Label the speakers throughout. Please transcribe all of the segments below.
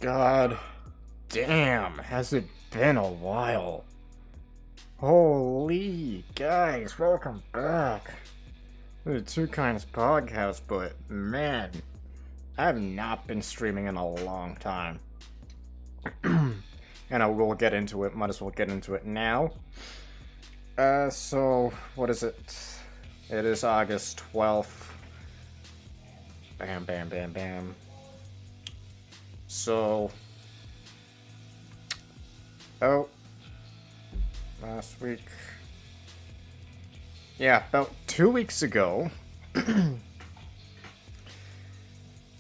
Speaker 1: God damn, has it been a while? Holy guys, welcome back to the Two Kinds podcast, but man, I have not been streaming in a long time. And I will get into it, might as well get into it now. So, what is it? It is August 12th. Bam, bam, bam, bam. So, last week. Yeah, about 2 weeks ago, I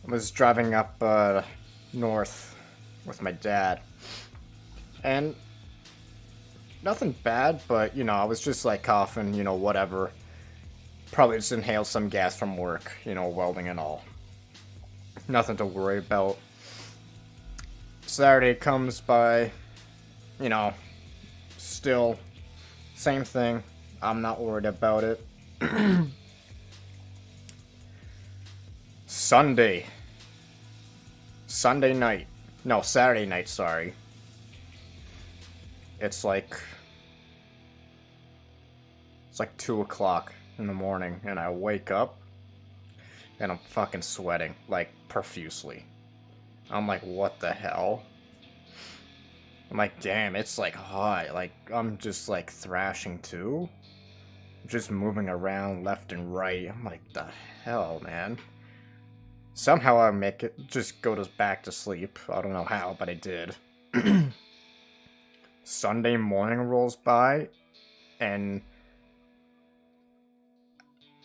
Speaker 1: was driving up north with my dad. And nothing bad, but, I was just like coughing, whatever. Probably just inhaled some gas from work, welding and all. Nothing to worry about. Saturday comes by, still same thing. I'm not worried about it. Sunday night. No, Saturday night, sorry. It's like 2 o'clock in the morning, and I wake up, and I'm fucking sweating, like, profusely. I'm like, what the hell? I'm like, damn, it's like hot. Like, I'm just like thrashing too. Just moving around left and right. I'm like, the hell, man. Somehow I make it, just go back to sleep. I don't know how, but I did. Sunday morning rolls by, and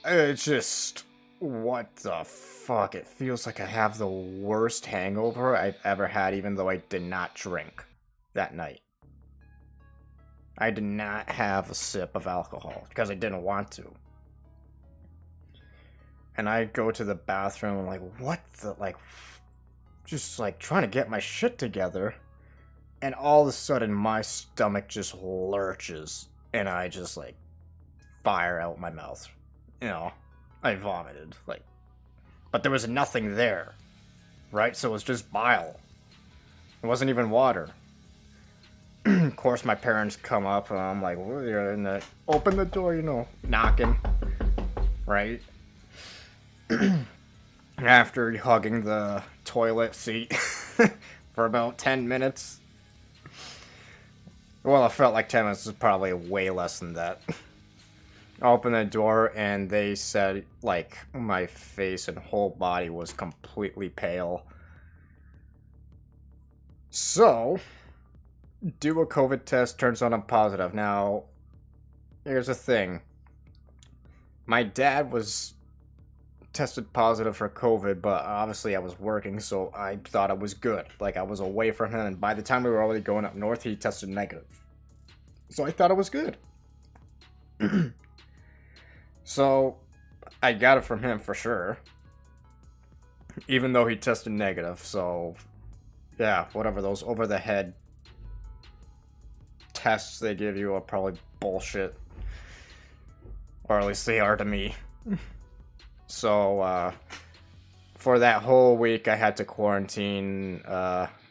Speaker 1: it's just, what the fuck? It feels like I have the worst hangover I've ever had, even though I did not drink that night. I did not have a sip of alcohol because I didn't want to. And I go to the bathroom, I'm like, what the, like, just like trying to get my shit together. And all of a sudden my stomach just lurches and I just like fire out my mouth. I vomited, like, but there was nothing there, right? So it was just bile. It wasn't even water. Of course, my parents come up, and I'm like, well, you're in the, open the door, knocking, right? After hugging the toilet seat for about 10 minutes. Well, it felt like 10 minutes, was probably way less than that. I opened the door, and they said, like, my face and whole body was completely pale. So, do a COVID test, turns out I'm positive. Now, here's the thing. My dad was tested positive for COVID, but obviously I was working, so I thought I was good. Like, I was away from him, and by the time we were already going up north, he tested negative. So I thought it was good. So, I got it from him for sure. Even though he tested negative, so, yeah, whatever, those over-the-head tests they give you are probably bullshit. Or at least they are to me. So, for that whole week, I had to quarantine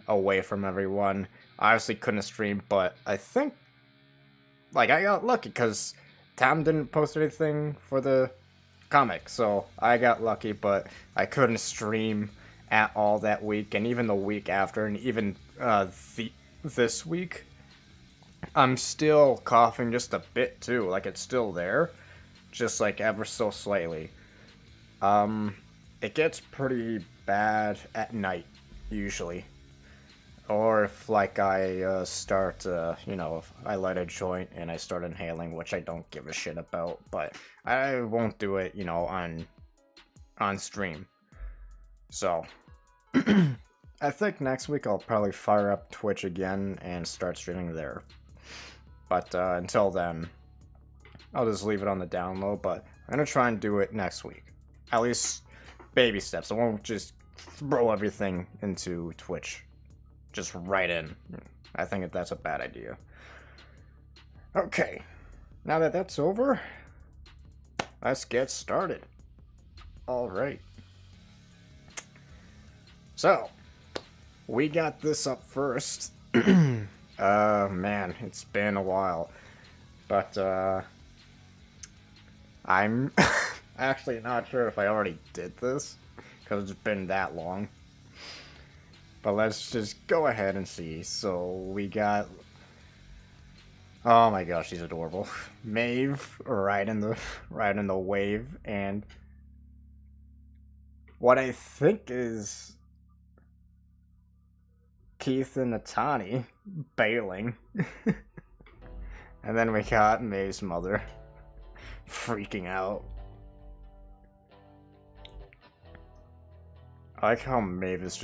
Speaker 1: away from everyone. I obviously couldn't stream, but I think, like, I got lucky, because Tom didn't post anything for the comic, so I got lucky, but I couldn't stream at all that week, and even the week after, and even this week. I'm still coughing just a bit too, like it's still there, just like ever so slightly. It gets pretty bad at night, usually. Or if, like, I start, if I light a joint and I start inhaling, which I don't give a shit about, but I won't do it, on stream. So, I think next week I'll probably fire up Twitch again and start streaming there. But until then, I'll just leave it on the down low, but I'm going to try and do it next week. At least baby steps. I won't just throw everything into Twitch. Just right in. I think that's a bad idea. Okay. Now that that's over, let's get started. Alright. So, we got this up first. Man, it's been a while. But, I'm actually not sure if I already did this, because it's been that long. But let's just go ahead and see. So, we got... Oh my gosh, she's adorable. Maeve, right in the wave, and... What I think is... Keith and Natani bailing. And then we got Maeve's mother freaking out. I like how Maeve is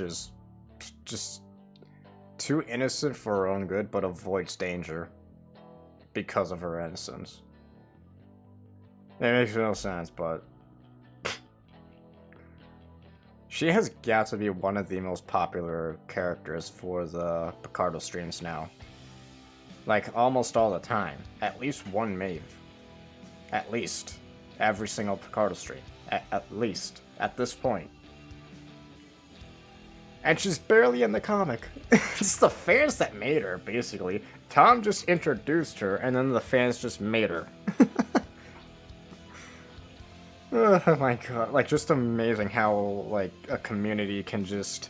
Speaker 1: just too innocent for her own good, but avoids danger because of her innocence. It makes no sense, but she has got to be one of the most popular characters for the Picardo streams now. Like, almost all the time. At least one Maeve. At least. Every single Picardo stream. At least. At this point. And she's barely in the comic. It's the fans that made her, basically. Tom just introduced her, and then the fans just made her. Oh my god. Like, just amazing how, like, a community can just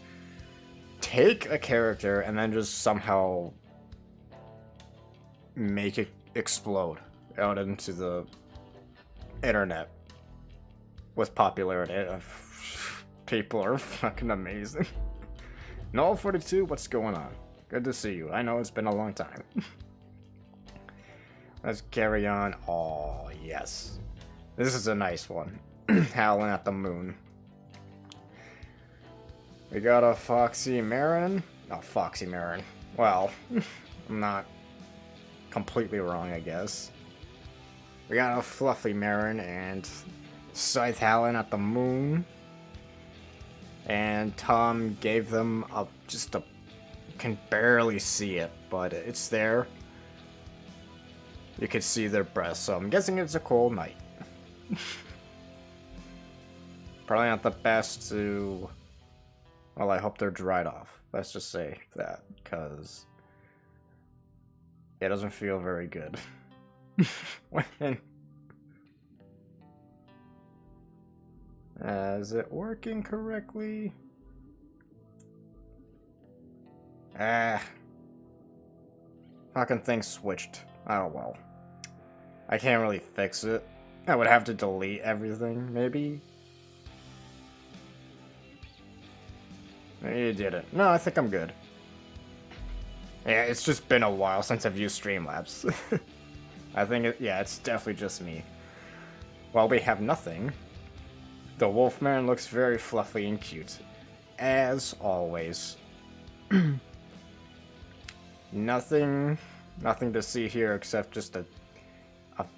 Speaker 1: take a character and then just somehow make it explode out into the internet with popularity. People are fucking amazing. Null 42, what's going on? Good to see you. I know it's been a long time. Let's carry on. Oh, yes. This is a nice one. Howling at the Moon. We got a Foxy Marin. Oh, Foxy Marin. Well, I'm not completely wrong, I guess. We got a Fluffy Marin and Scythe Howling at the Moon. And Tom gave them just a... You can barely see it, but it's there. You can see their breath, so I'm guessing it's a cold night. Probably not the best to... Well, I hope they're dried off. Let's just say that, because... It doesn't feel very good. When... Is it working correctly? Fucking thing switched. Oh well. I can't really fix it. I would have to delete everything, maybe? Maybe you did it. No, I think I'm good. Yeah, it's just been a while since I've used Streamlabs. I think, yeah, it's definitely just me. While we have nothing, the Wolfman looks very fluffy and cute. As always. Nothing to see here except just a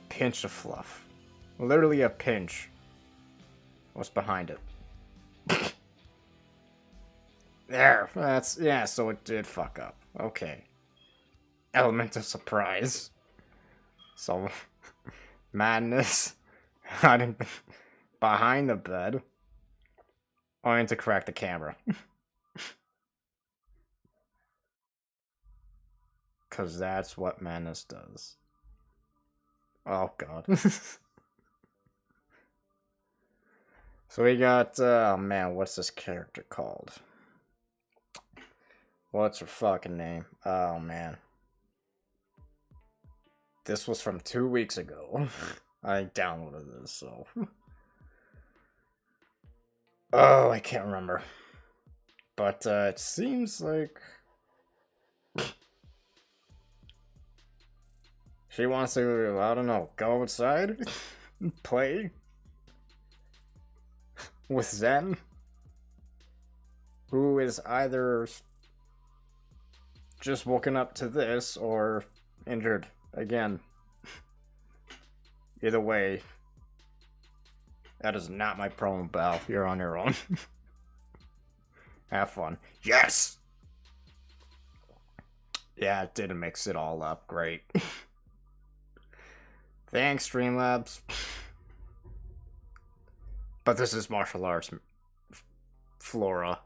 Speaker 1: pinch of fluff. Literally a pinch. What's behind it? There, that's, yeah, so it did fuck up. Okay. Element of surprise. So, madness hiding behind the bed. Only to crack the camera. Because that's what madness does. Oh, God. So we got, oh man, what's this character called? What's her fucking name? Oh, man. This was from 2 weeks ago. I downloaded this, so... Oh, I can't remember. But, it seems like... She wants to, I don't know, go outside? Play? With Zen? Who is either... just woken up to this, or injured again. Either way, that is not my problem, pal. You're on your own. Have fun. Yes! Yeah, it did mix it all up. Great. Thanks, Streamlabs. But this is martial arts flora.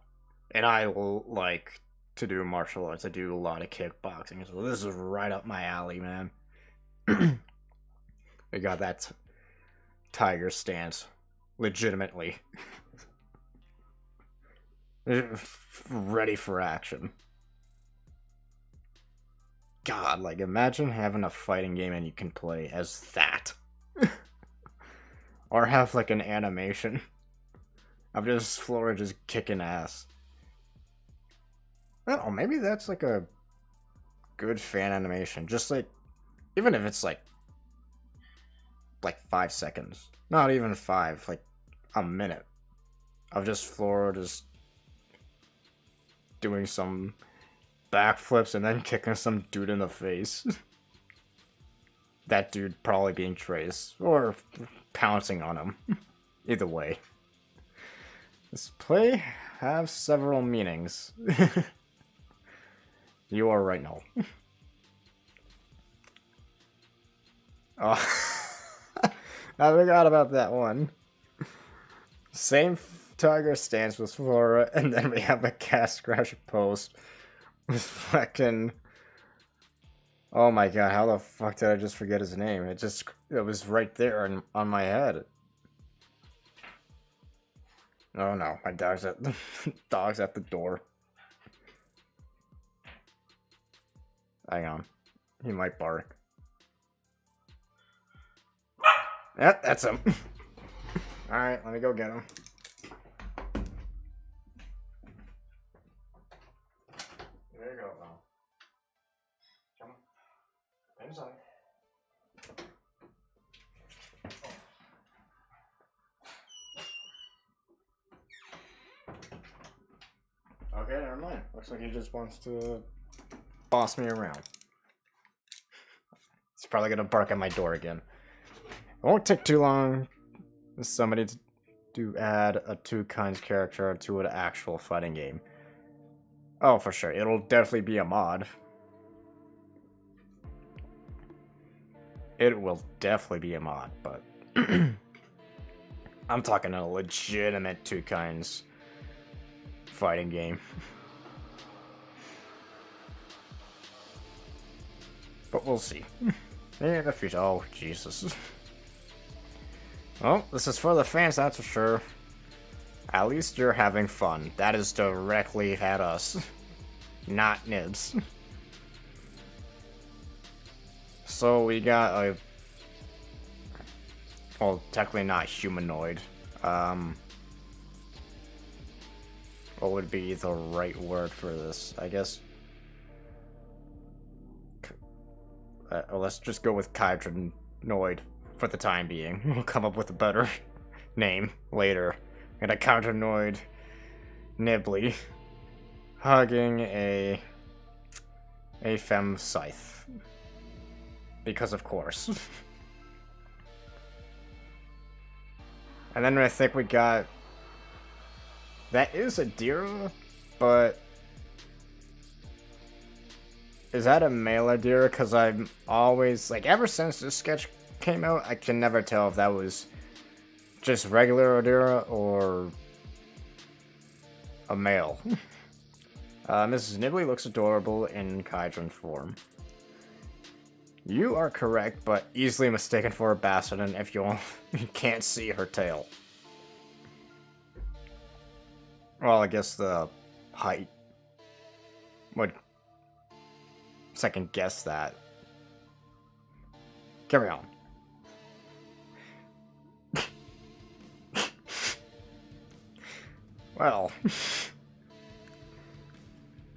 Speaker 1: And I will, like, to do martial arts. I do a lot of kickboxing, so this is right up my alley, man. We got that tiger stance, legitimately. Ready for action. God, like, imagine having a fighting game and you can play as that. Or have, like, an animation of just Flora just kicking ass. I don't know, maybe that's, like, a good fan animation. Just, like, even if it's, like 5 seconds. Not even 5, like, a minute. Of just Flora just doing some backflips and then kicking some dude in the face. That dude probably being Trace, or pouncing on him. Either way. This play has several meanings. You are right, Null. Oh, I forgot about that one. Same tiger stance with Flora, and then we have a cast crash post with fucking... Oh my god, how the fuck did I just forget his name? It was right there on my head. Oh no, my dog's at the door. Hang on. He might bark. Yep, that's him. Alright, let me go get him. There you go, now. Come on. Inside. Okay, never mind. Looks like he just wants to boss me around. He's probably gonna bark at my door again. It won't take too long for somebody to add a TwoKinds character to an actual fighting game. Oh, for sure. It'll definitely be a mod. It will definitely be a mod, but I'm talking a legitimate TwoKinds fighting game. But we'll see. Yeah, the future. Oh, Jesus. Well, this is for the fans, that's for sure. At least you're having fun. That is directly at us. Not Nibs. So we got a... Well, technically not humanoid. What would be the right word for this? I guess... well, let's just go with Kydranoid for the time being. We'll come up with a better name later. And a Kydranoid Nibbly hugging a femme scythe. Because of course. And then I think we got... That is a Adira, but... Is that a male Adira? Because I'm always... Like, ever since this sketch came out, I can never tell if that was just regular Adira or a male. Mrs. Nibbly looks adorable in Kydron form. You are correct, but easily mistaken for a Basildon if you can't see her tail. Well, I guess the height would second guess that. Carry on. Well,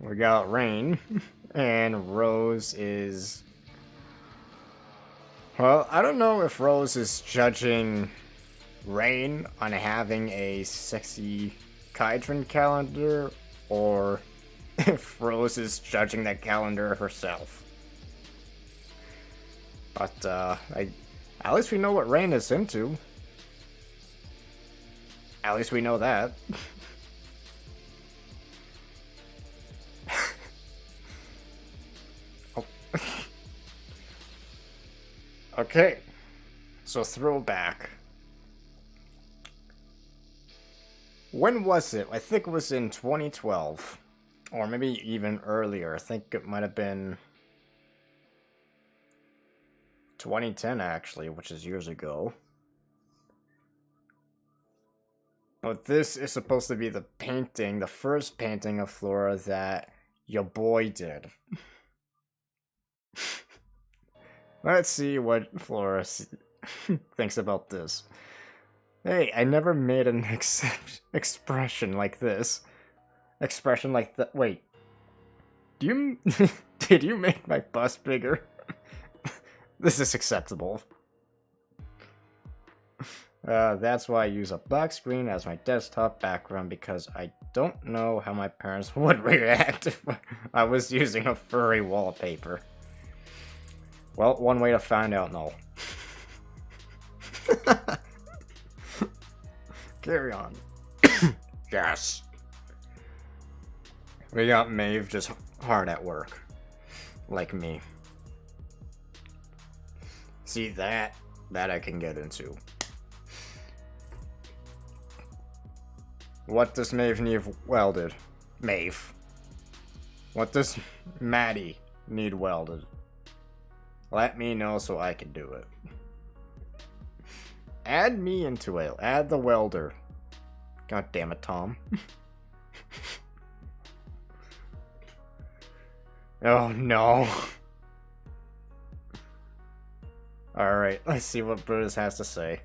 Speaker 1: we got Rain, and Rose is... Well, I don't know if Rose is judging Rain on having a sexy Kydron calendar, or if Rose is judging that calendar herself. But, at least we know what Rain is into. At least we know that. Oh. Okay. So throwback. When was it? I think it was in 2012. Or maybe even earlier. I think it might have been 2010, actually, which is years ago. But this is supposed to be the painting, the first painting of Flora that your boy did. Let's see what Flora thinks about this. Hey, I never made an expression like this. Expression like that. Wait. Do you... Did you make my bust bigger? This is acceptable. That's why I use a black screen as my desktop background, because I don't know how my parents would react if I was using a furry wallpaper. Well, one way to find out, no. Carry on. Yes. We got Maeve just hard at work. Like me. See, that I can get into. What does Maeve need welded? Maeve. What does Maddie need welded? Let me know so I can do it. Add me into it. Add the welder. God damn it, Tom. Oh no. Alright, let's see what Brutus has to say.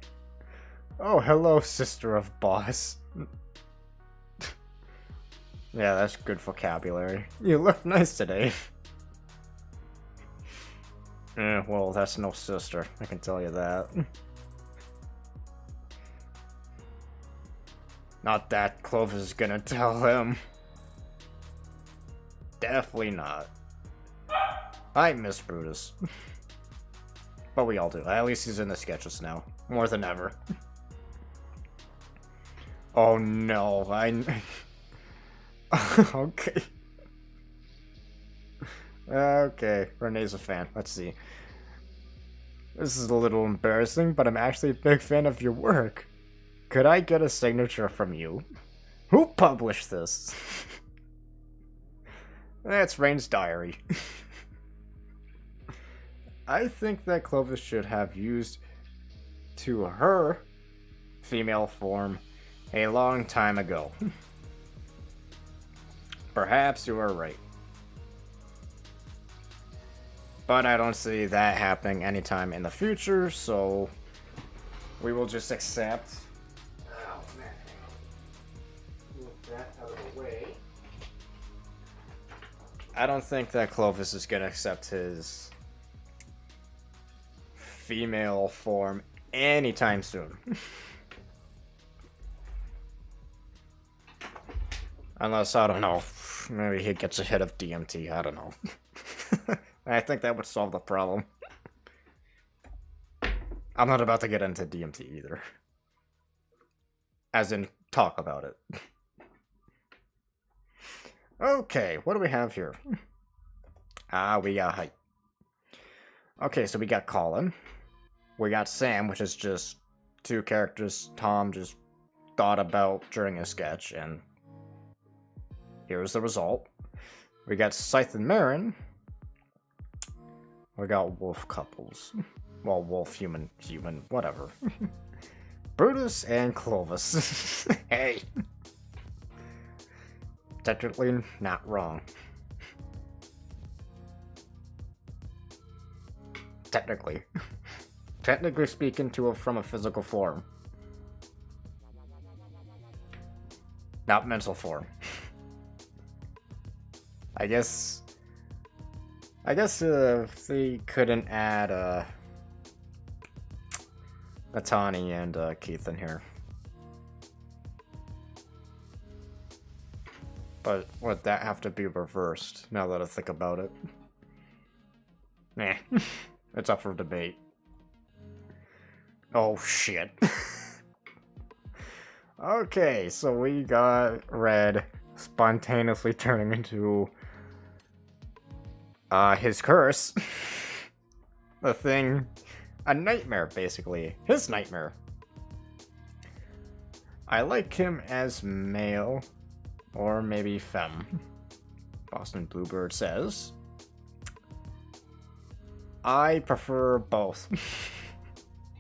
Speaker 1: Oh, hello, sister of boss. Yeah, that's good vocabulary. You look nice today. Well, that's no sister, I can tell you that. Not that Clovis is gonna tell him. Definitely not. I miss Brutus. But we all do. At least he's in the sketches now. More than ever. Oh no, Okay. Okay, Renee's a fan. Let's see. This is a little embarrassing, but I'm actually a big fan of your work. Could I get a signature from you? Who published this? That's Rain's diary. I think that Clovis should have used to her female form a long time ago. Perhaps you are right. But I don't see that happening anytime in the future, so we will just accept. Oh man, move that out of the way. I don't think that Clovis is gonna accept his female form anytime soon. Unless, I don't know, maybe he gets a hit of DMT, I don't know. I think that would solve the problem. I'm not about to get into DMT either. As in, talk about it. Okay, what do we have here? We got height. Okay, so we got Colin. We got Sam, which is just two characters Tom just thought about during a sketch, and here's the result. We got Scythe and Marin. We got wolf couples. Well, wolf, human, whatever. Brutus and Clovis. Hey. Technically not wrong. Technically. Technically speaking, from a physical form. Not mental form. I guess if they couldn't add Atani and Keith in here. But would that have to be reversed, now that I think about it? Nah. It's up for debate. Oh shit. Okay, so we got Red spontaneously turning into his curse. The thing. A nightmare, basically. His nightmare. I like him as male. Or maybe femme. Boston Bluebird says, I prefer both.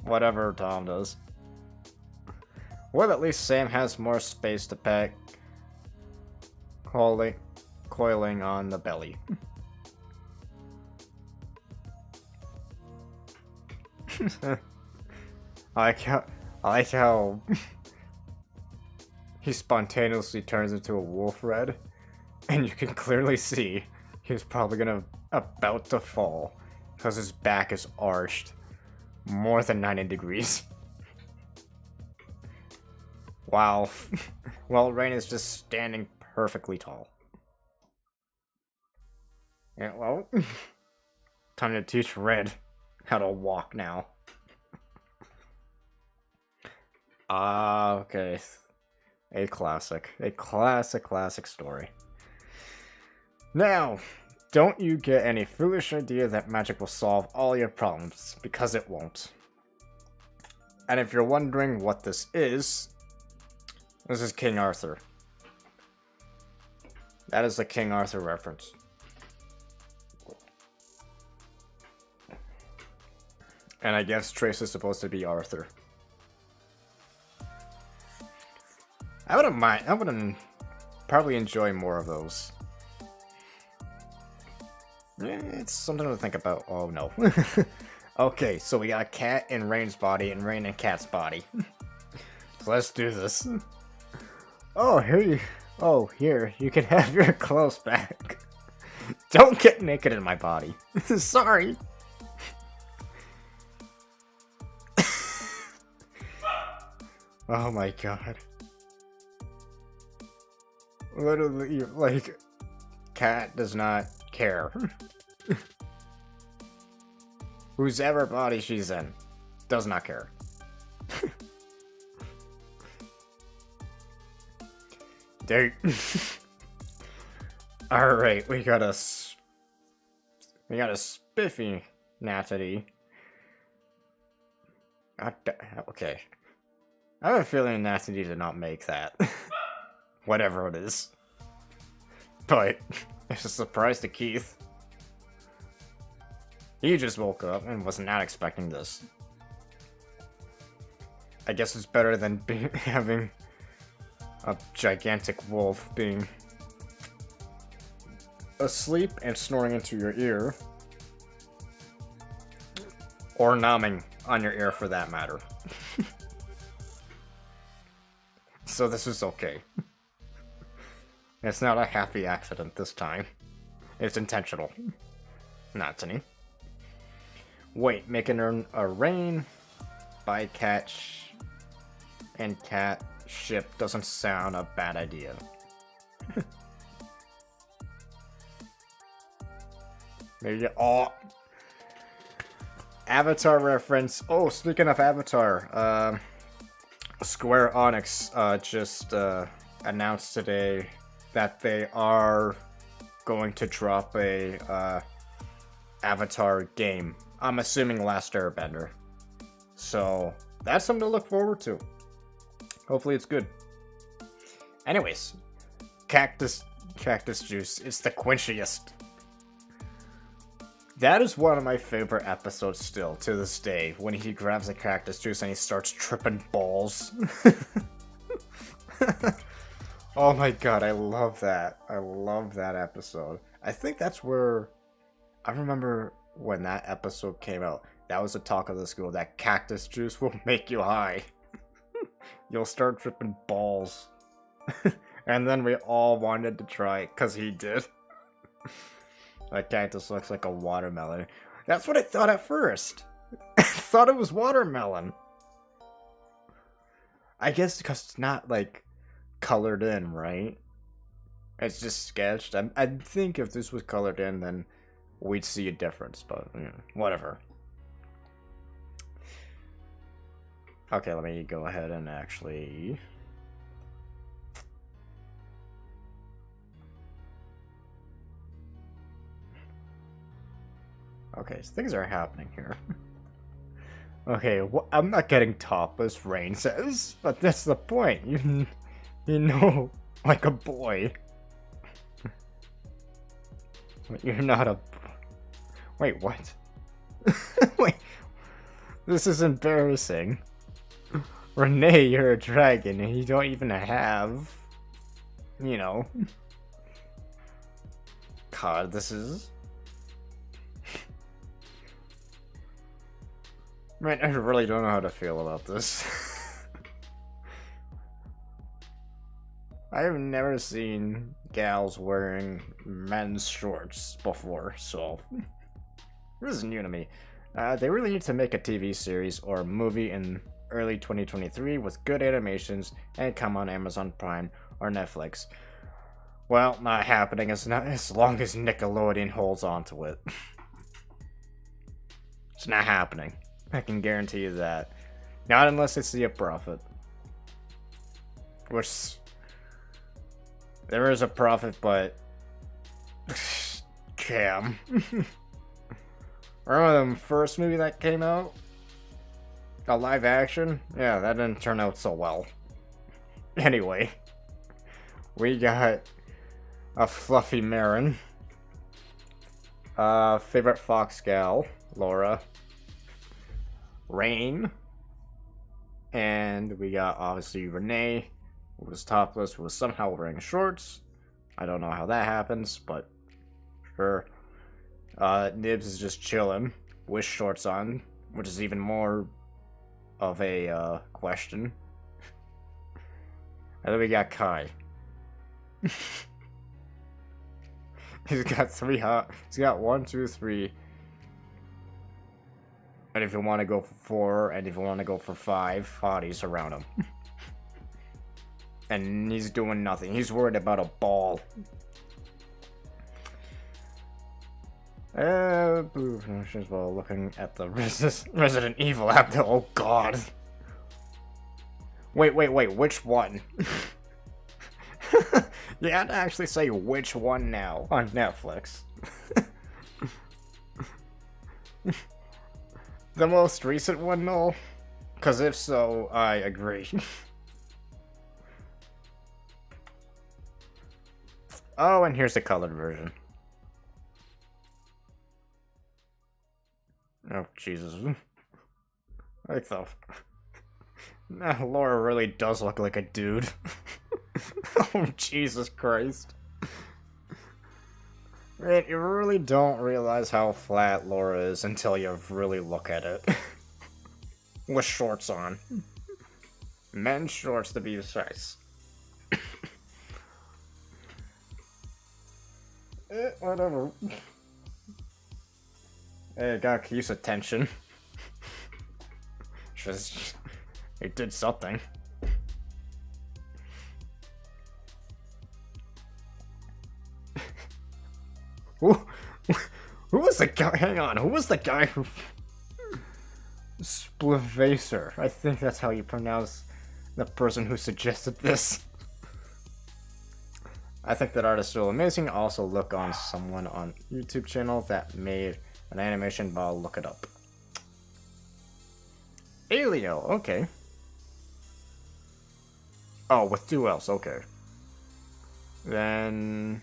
Speaker 1: Whatever Tom does. Well, at least Sam has more space to pack. Coiling on the belly. I like how he spontaneously turns into a wolf red, and you can clearly see he's probably about to fall because his back is arched more than 90 degrees. Wow. Well, Rain is just standing perfectly tall. Yeah, well, time to teach Red how to walk now. Okay. A classic story. Now, don't you get any foolish idea that magic will solve all your problems, because it won't. And if you're wondering what this is King Arthur. That is the King Arthur reference. And I guess Trace is supposed to be Arthur. I wouldn't probably enjoy more of those. Yeah, it's something to think about. Oh no. Okay, so we got a cat in Rain's body and Rain in Cat's body. So let's do this. Oh, here, you can have your clothes back. Don't get naked in my body. Sorry. Oh my god. Literally, like, Cat does not care. Whose ever body she's in does not care. Dude. Alright, we got a spiffy Natity. Okay. I have a feeling Natity did not make that. Whatever it is. But it's a surprise to Keith. He just woke up and was not expecting this. I guess it's better than having a gigantic wolf being asleep and snoring into your ear. Or nomming on your ear for that matter. So this is okay. It's not a happy accident this time. It's intentional. Not any. Wait, making a Rain, bycatch, and cat ship doesn't sound a bad idea. Maybe Avatar reference. Oh, speaking of Avatar, Square Enix just announced today that they are going to drop a Avatar game. I'm assuming Last Airbender. So that's something to look forward to. Hopefully it's good. Anyways, cactus juice is the quenchiest. That is one of my favorite episodes still, to this day, when he grabs the cactus juice and he starts tripping balls. Oh my god, I love that. I love that episode. I think that's where... I remember when that episode came out, that was the talk of the school, that cactus juice will make you high. You'll start tripping balls. And then we all wanted to try it, because he did. That cactus looks like a watermelon. That's what I thought at first. I thought it was watermelon. I guess because it's not, like, colored in, right? It's just sketched. I think if this was colored in, then we'd see a difference, but, you know, whatever. Okay, let me go ahead and actually... Okay, so things are happening here. Okay, well, I'm not getting topless, Rain says, but that's the point. You know, like a boy. You're not a... Wait, what? Wait. This is embarrassing. Renee, you're a dragon, and you don't even have... You know... God, this is... Man, I really don't know how to feel about this. I have never seen gals wearing men's shorts before, so... This is new to me. They really need to make a TV series or movie in early 2023 with good animations and come on Amazon Prime or Netflix. Well, not happening as long as Nickelodeon holds on to it. It's not happening. I can guarantee you that. Not unless they see a profit. Which... There is a profit, but... Cam. Remember the first movie that came out? A live action? Yeah, that didn't turn out so well. Anyway. We got... a fluffy Marin. Favorite fox gal, Laura. Rain. And we got, obviously, Renee, who was topless, who was somehow wearing shorts. I don't know how that happens, but sure. Nibs is just chilling with shorts on, which is even more of a question. And then we got Kai. He's got he's got 1, 2, 3. And if you want to go for 4, and if you want to go for 5 hotties around him. And he's doing nothing. He's worried about a ball. As well, looking at the Resident Evil app. Oh god. Wait, which one? You had to actually say which one now on Netflix. The most recent one, no? Because if so, I agree. Oh, and here's the colored version. Oh, Jesus. I thought... Laura really does look like a dude. Oh, Jesus Christ. Man, you really don't realize how flat Laura is until you really look at it. With shorts on. Men's shorts to be precise. Whatever. Hey, got Keith's attention. Just... It did something. Who was the guy? Hang on, who was the guy who... Splivacer. I think that's how you pronounce the person who suggested this. I think that art is still amazing. Also look on someone on YouTube channel that made an animation, but I'll look it up. Alio, okay. Oh, with 2 L's, okay. Then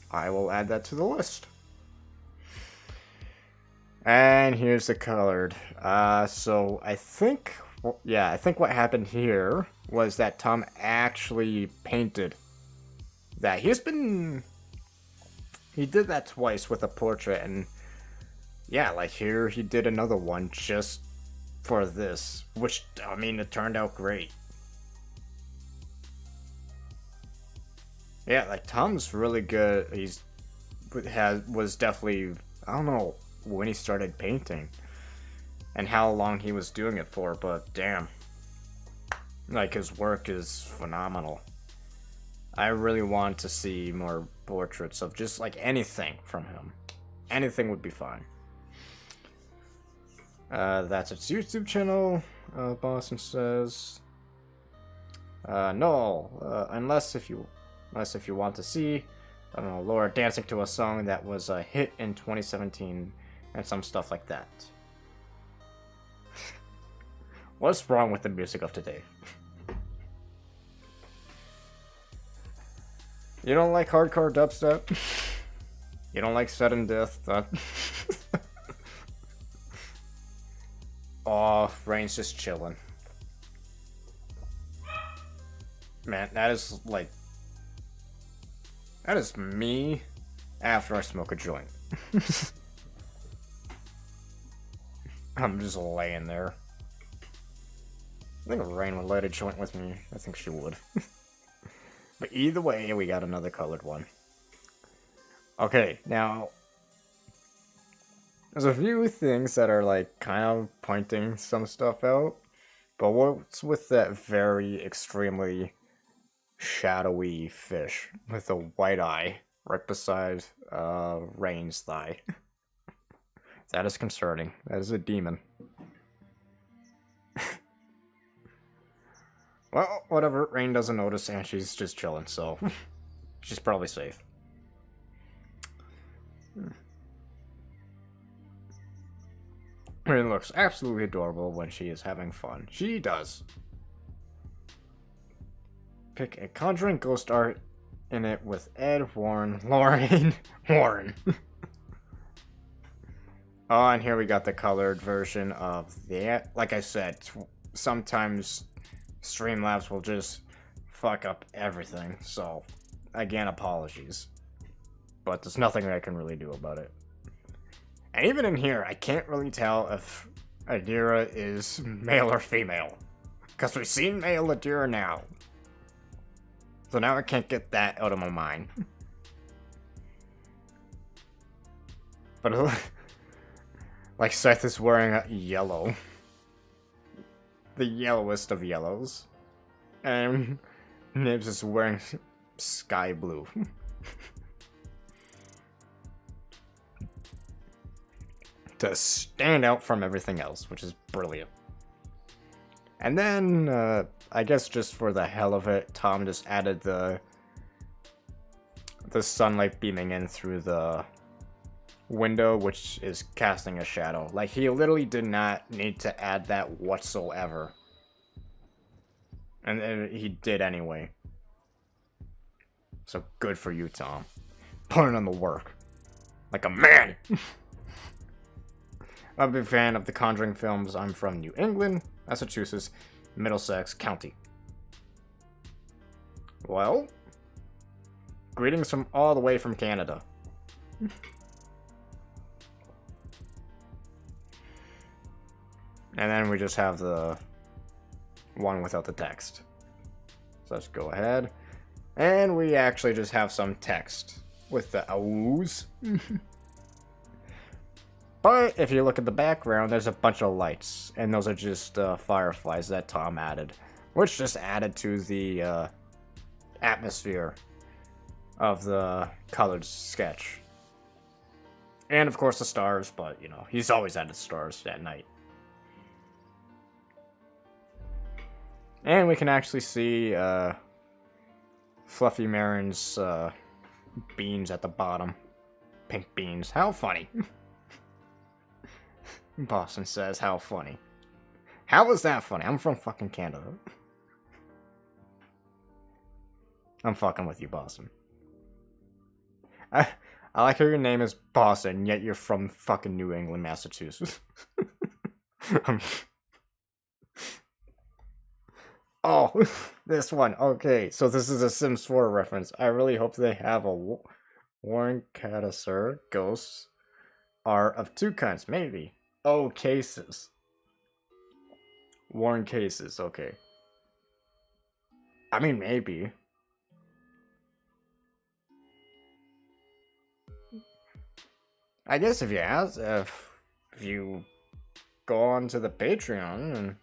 Speaker 1: I will add that to the list. And here's the colored. So I think, yeah, I think what happened here was that Tom actually painted that. He did that twice with a portrait, and yeah, like here he did another one just for this, which, I mean, it turned out great. Yeah, like Tom's really good. Was definitely, I don't know when he started painting and how long he was doing it for, but damn, like his work is phenomenal. I really want to see more portraits of just like anything from him. Anything would be fine. That's its YouTube channel. Boston says, no, unless if you want to see, I don't know, Laura dancing to a song that was a hit in 2017 and some stuff like that. What's wrong with the music of today? You don't like hardcore dubstep? You don't like sudden death? That... Oh, Rain's just chilling. Man, that is like... That is me after I smoke a joint. I'm just laying there. I think Rain would light a joint with me. I think she would. But either way, we got another colored one. Okay, now... There's a few things that are like kind of pointing some stuff out. But what's with that very extremely shadowy fish with a white eye right beside Rain's thigh? That is concerning. That is a demon. Well, whatever. Rain doesn't notice and she's just chilling, so she's probably safe. Rain looks absolutely adorable when she is having fun. She does. Pick a Conjuring ghost art in it with Ed, Warren, Lauren, Warren. Oh, and here we got the colored version of that. Like I said, sometimes Streamlabs will just fuck up everything. So, again, apologies. But there's nothing I can really do about it. And even in here, I can't really tell if Adira is male or female. Because we've seen male Adira now. So now I can't get that out of my mind. But like Seth is wearing yellow. The yellowest of yellows. And Nibs is wearing sky blue. To stand out from everything else, which is brilliant. And then, I guess just for the hell of it, Tom just added the sunlight beaming in through the window, which is casting a shadow. Like, he literally did not need to add that whatsoever. And he did anyway. So good for you, Tom. Putting on the work. Like a man! I'm a big fan of the Conjuring films. I'm from New England, Massachusetts, Middlesex County. Well, greetings from all the way from Canada. And then we just have the one without the text. So let's go ahead. And we actually just have some text with the oohs. But if you look at the background, there's a bunch of lights. And those are just fireflies that Tom added. Which just added to the atmosphere of the colored sketch. And of course the stars, but you know, he's always added stars at night. And we can actually see Fluffy Marin's beans at the bottom. Pink beans. How funny. Boston says, how funny. How is that funny? I'm from fucking Canada. I'm fucking with you, Boston. I like how your name is Boston, yet you're from fucking New England, Massachusetts. Oh, this one. Okay, so this is a Sims 4 reference. I really hope they have a Warren Catasur ghosts are of two kinds, maybe. Oh, cases. Warren cases, okay. I mean, maybe. I guess if you ask, if you go on to the Patreon, and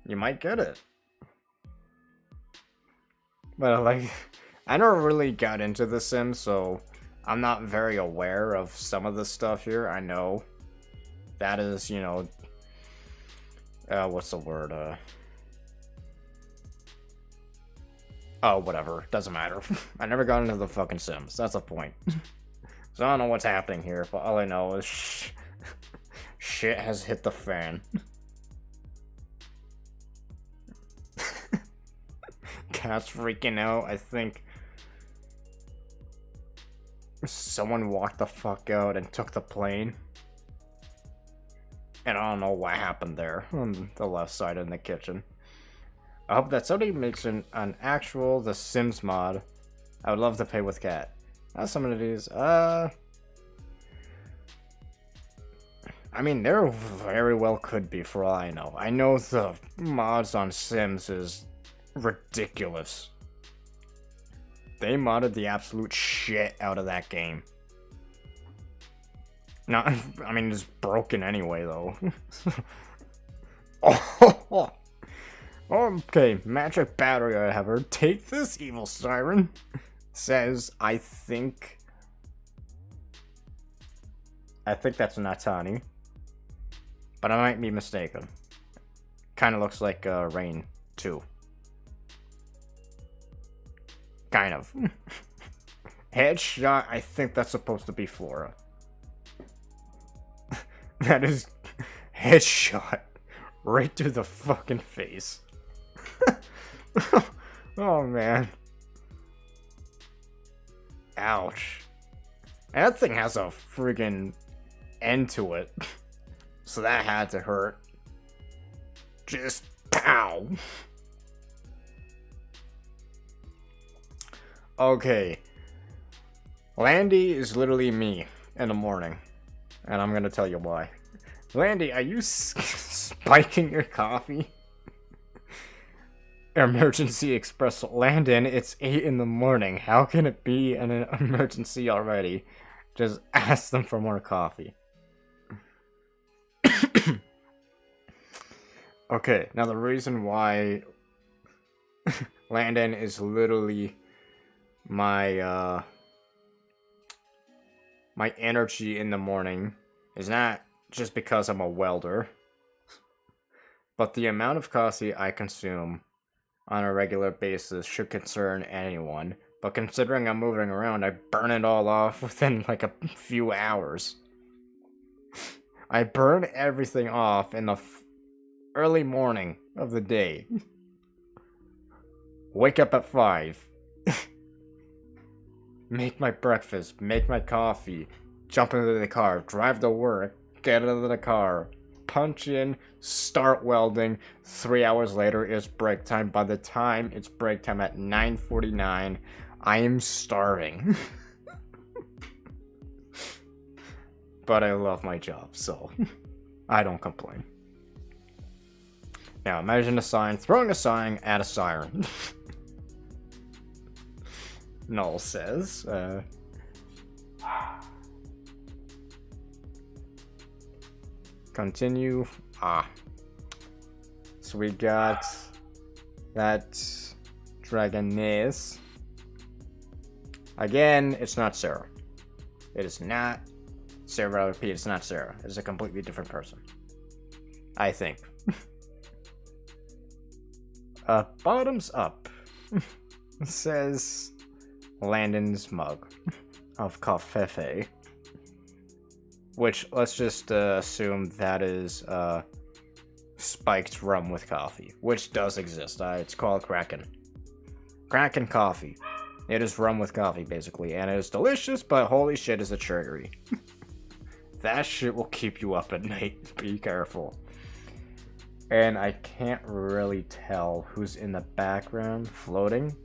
Speaker 1: you might get it. But like, I never really got into The Sims, so I'm not very aware of some of the stuff here. I know that is, you know, what's the word? Oh, whatever. Doesn't matter. I never got into the fucking Sims. That's the point. So I don't know what's happening here, but all I know is shit has hit the fan. Cat's freaking out. I think someone walked the fuck out and took the plane. And I don't know what happened there on the left side in the kitchen. I hope that somebody makes an actual The Sims mod. I would love to play with cat. Some of these, I mean, there very well could be for all I know. I know the mods on Sims is ridiculous. They modded the absolute shit out of that game. Not, I mean, it's broken anyway, though. Oh, okay, magic battery I have her. Take this, evil siren. Says, I think that's Natani. But I might be mistaken. Kind of looks like Rain, too. Kind of. Headshot, I think that's supposed to be Flora. That is headshot right to the fucking face. Oh man. Ouch. That thing has a friggin' end to it. So that had to hurt. Just pow. Okay. Landy is literally me in the morning. And I'm gonna tell you why. Landy, are you spiking your coffee? Emergency Express Landon, it's 8 in the morning. How can it be an emergency already? Just ask them for more coffee. Okay, now the reason why Landon is literally my my energy in the morning is not just because I'm a welder, but the amount of coffee I consume on a regular basis should concern anyone. But considering I'm moving around, I burn it all off within like a few hours. I burn everything off in the early morning of the day. Wake up at 5. Make my breakfast, make my coffee, jump into the car, drive to work, get out of the car, punch in, start welding. 3 hours later is break time. By the time it's break time at 9:49, I am starving. But I love my job, so I don't complain. Now imagine a sign, throwing a sign at a siren. Null says, continue. So we got that Dragoness. Again, it's not Sarah. It is not Sarah. I repeat, it's not Sarah. It's a completely different person, I think. Bottoms up. Says Landon's mug of coffee, which let's just assume that is spiked rum with coffee, which does exist. It's called Kraken coffee. It is rum with coffee basically, and it is delicious, but holy shit is it sugary. That shit will keep you up at night. Be careful. And I can't really tell who's in the background floating,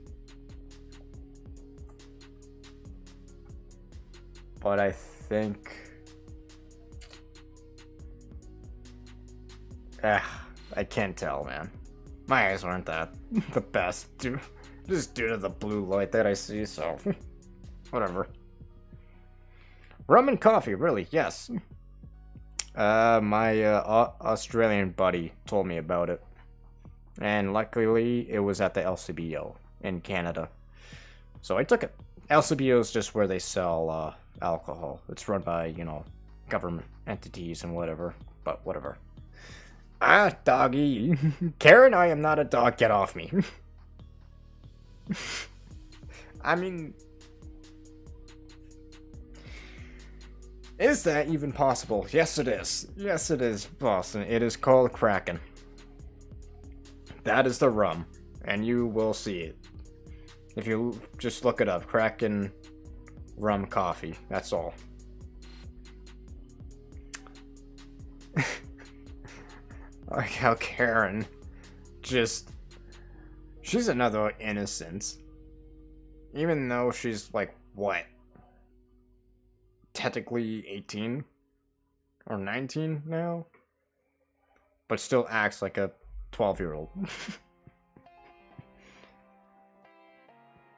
Speaker 1: but I think I can't tell, man. My eyes aren't that the best, just due to the blue light that I see, so whatever. Rum and coffee, really? Yes. My Australian buddy told me about it, and luckily it was at the LCBO in Canada, so I took it. LCBO is just where they sell alcohol. It's run by, you know, government entities and whatever, but whatever. Doggy. Karen, I am not a dog, get off me. I mean, is that even possible? Yes, it is. Yes, it is, Boston. It is called Kraken. That is the rum, and you will see it. If you just look it up, Kraken rum coffee. That's all. Like how Karen just... She's another innocent. Even though she's like, what? Technically 18? Or 19 now? But still acts like a 12-year-old.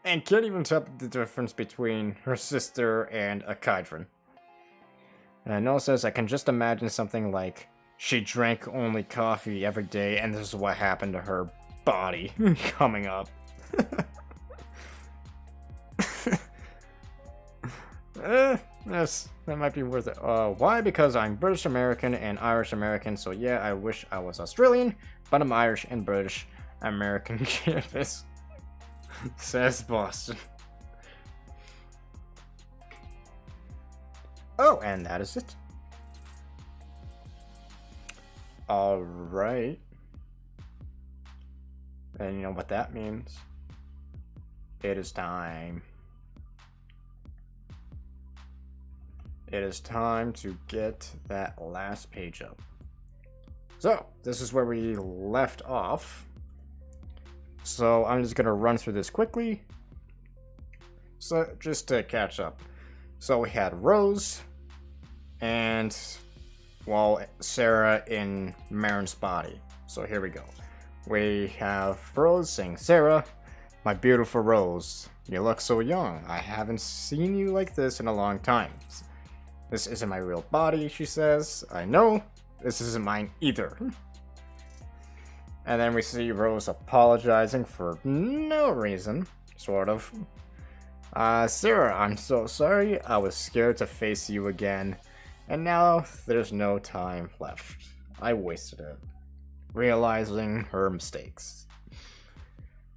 Speaker 1: And can't even tell the difference between her sister and a Kydron. And Noah says, I can just imagine something like, she drank only coffee every day and this is what happened to her body coming up. Yes, that might be worth it. Why? Because I'm British American and Irish American, so yeah, I wish I was Australian, but I'm Irish and British American campus, says Boston. Oh, and that is it. Alright. And you know what that means? It is time. It is time to get that last page up. So, this is where we left off. So, I'm just going to run through this quickly. So, just to catch up. So, we had Rose and, well, Sarah in Marin's body. So, here we go. We have Rose saying, Sarah, my beautiful Rose, you look so young. I haven't seen you like this in a long time. This isn't my real body, she says. I know. This isn't mine either. And then we see Rose apologizing for no reason, sort of. Sarah, I'm so sorry. I was scared to face you again. And now there's no time left. I wasted it. Realizing her mistakes.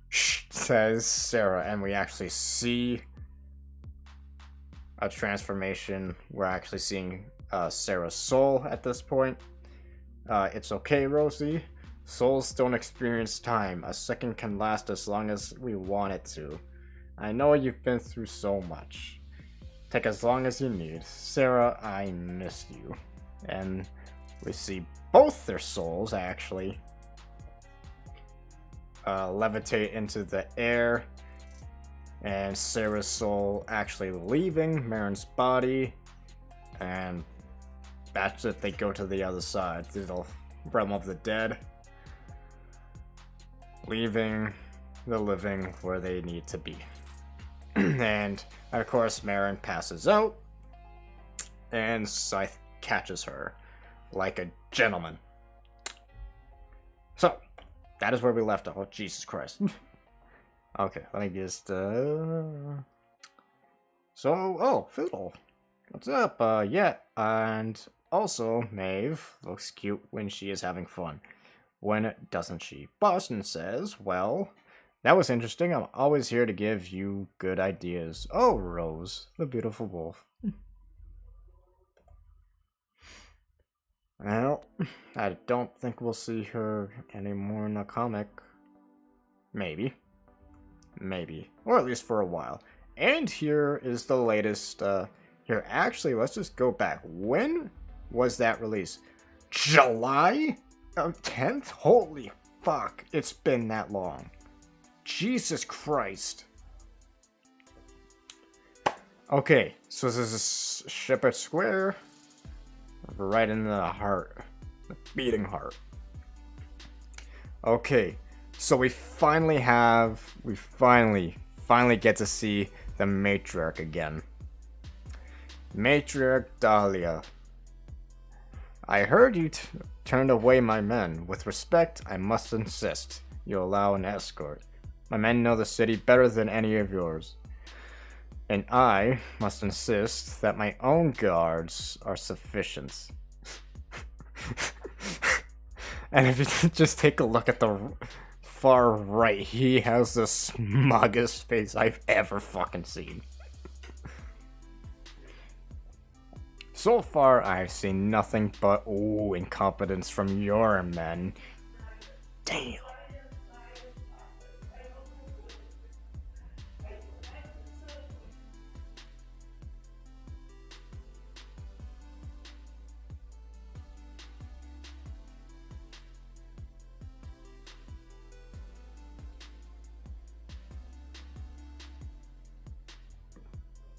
Speaker 1: Shh, says Sarah, and we actually see a transformation. We're actually seeing Sarah's soul at this point. It's okay, Rosie. Souls don't experience time. A second can last as long as we want it to. I know you've been through so much. Take as long as you need. Sarah, I missed you. And we see both their souls actually levitate into the air. And Sarah's soul actually leaving Marin's body. And that's it. They go to the other side, through the realm of the dead. Leaving the living where they need to be. And, of course, Marin passes out. And Scythe catches her like a gentleman. So, that is where we left off. Oh, Jesus Christ. Okay, let me just, So, oh, Fiddle. What's up? Yeah, and also, Maeve looks cute when she is having fun. When doesn't she? Boston says, well, that was interesting. I'm always here to give you good ideas. Oh, Rose, the beautiful wolf. Well, I don't think we'll see her anymore in the comic. Maybe. Maybe. Or at least for a while. And here is the latest, here, actually, let's just go back. When was that released? July 10th? Holy fuck, it's been that long. Jesus Christ. Okay, so this is Shepherd Square. Right in the heart. The beating heart. Okay, so we finally get to see the matriarch again. Matriarch Dahlia. I heard you turned away my men. With respect, I must insist you allow an escort. My men know the city better than any of yours. And I must insist that my own guards are sufficient. And if you just take a look at the far right, he has the smuggest face I've ever fucking seen. So far, I've seen nothing but, incompetence from your men. Damn.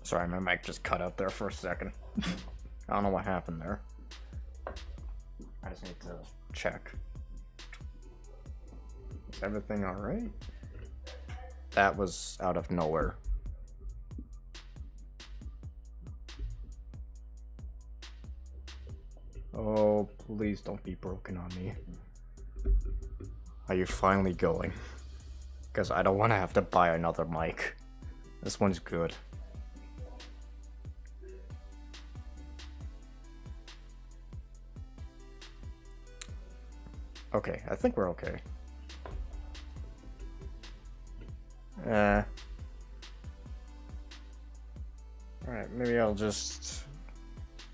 Speaker 1: Sorry, my mic just cut out there for a second. I don't know what happened there. I just need to check. Is everything alright? That was out of nowhere. Oh, please don't be broken on me. Are you finally going? Because I don't want to have to buy another mic. This one's good. Okay, I think we're okay. Alright, maybe I'll just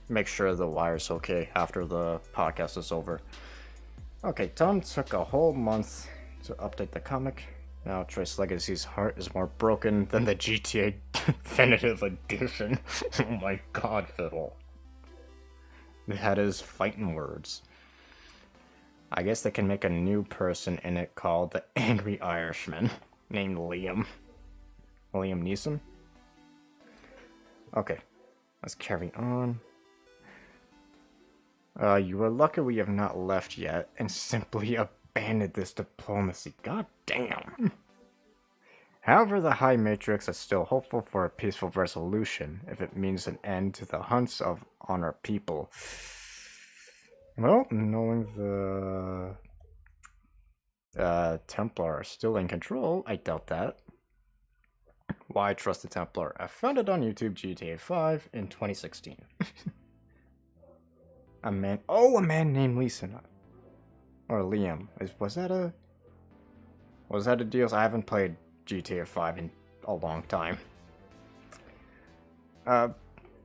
Speaker 1: make sure the wire's okay after the podcast is over. Okay, Tom took a whole month to update the comic. Now Trace Legacy's heart is more broken than the GTA Definitive Edition. Oh my god, Fiddle. That is fighting words. I guess they can make a new person in it called the Angry Irishman, named Liam. Liam Neeson? Okay, let's carry on. You are lucky we have not left yet and simply abandoned this diplomacy. God damn. However, the High Matrix is still hopeful for a peaceful resolution if it means an end to the hunts on our people. Well, knowing the Templar are still in control, I doubt that. Why trust the Templar? I found it on YouTube, GTA 5 in 2016. a man named Leeson. Or Liam. Was that a deal? I haven't played GTA 5 in a long time.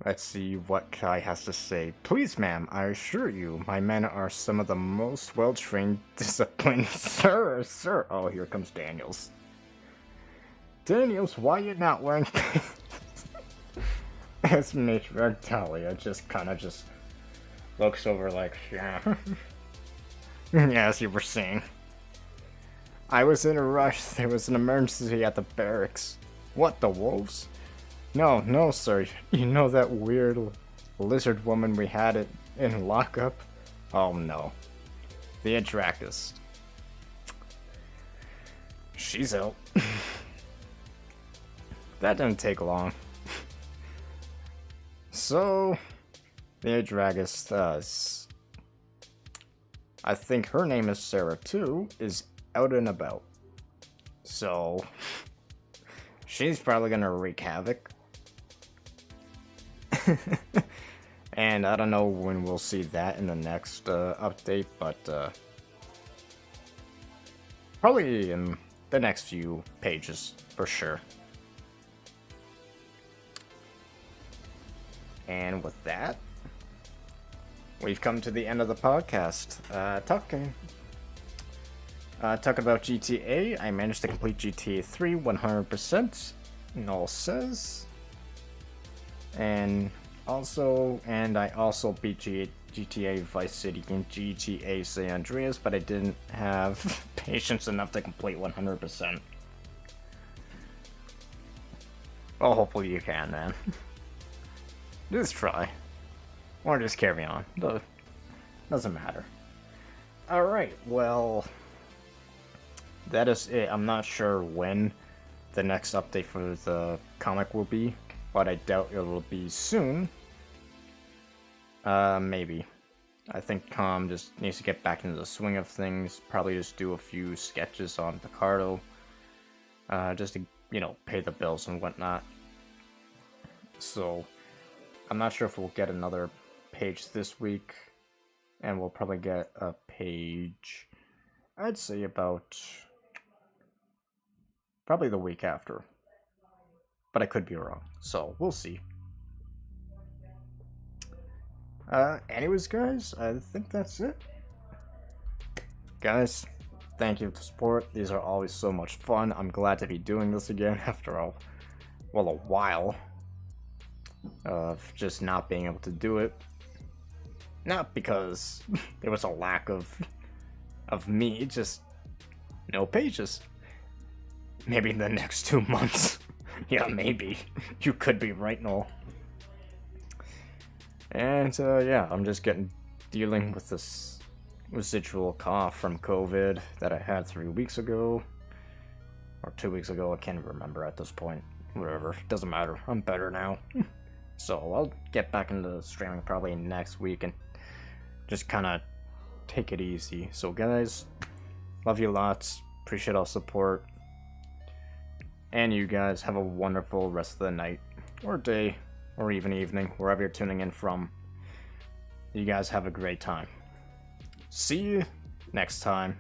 Speaker 1: Let's see what Kai has to say. Please, ma'am, I assure you, my men are some of the most well-trained, disciplined. Sir. Oh, here comes Daniels. Daniels, why are you not wearing... As Matriarch Talia just kind of just looks over like, yeah. Yeah, as you were saying. I was in a rush. There was an emergency at the barracks. What, the wolves? No, sir. You know that weird lizard woman we had in lockup? Oh, no. The Adracus. She's out. That didn't take long. So, the Adracus, I think her name is Sarah too, is out and about. So, she's probably gonna wreak havoc. And I don't know when we'll see that in the next update, but probably in the next few pages for sure. And with that, we've come to the end of the podcast. Talking about GTA, I managed to complete GTA 3 100%. Null says. And I also beat GTA Vice City and GTA San Andreas, but I didn't have patience enough to complete 100%. Well, hopefully you can, man. Just try. Or just carry on. Doesn't matter. Alright, well, that is it. I'm not sure when the next update for the comic will be, but I doubt it will be soon. Maybe. I think Tom just needs to get back into the swing of things. Probably just do a few sketches on Picardo. Just to, pay the bills and whatnot. So, I'm not sure if we'll get another page this week. And we'll probably get a page, I'd say about probably the week after. But I could be wrong, so we'll see. Anyways, guys, I think that's it. Guys, thank you for the support. These are always so much fun. I'm glad to be doing this again after a while of just not being able to do it. Not because there was a lack of me, just no pages. Maybe in the next 2 months Yeah, maybe. You could be right, Noel. And, yeah, I'm just dealing with this residual cough from COVID that I had 3 weeks ago. Or 2 weeks ago, I can't remember at this point. Whatever, doesn't matter. I'm better now. So I'll get back into streaming probably next week and just kind of take it easy. So guys, love you lots. Appreciate all support. And you guys have a wonderful rest of the night, or day, or even evening, wherever you're tuning in from. You guys have a great time. See you next time.